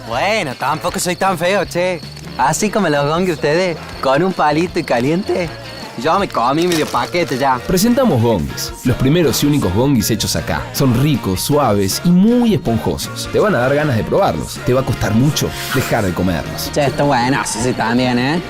Bueno, tampoco soy tan feo, che. Así como los gongs de ustedes, con un palito y caliente. Yo me comí medio paquete ya. Presentamos gongis, los primeros y únicos gongis hechos acá. Son ricos, suaves y muy esponjosos. Te van a dar ganas de probarlos. Te va a costar mucho dejar de comerlos. Che, está buenazo, sí, también, ¿eh?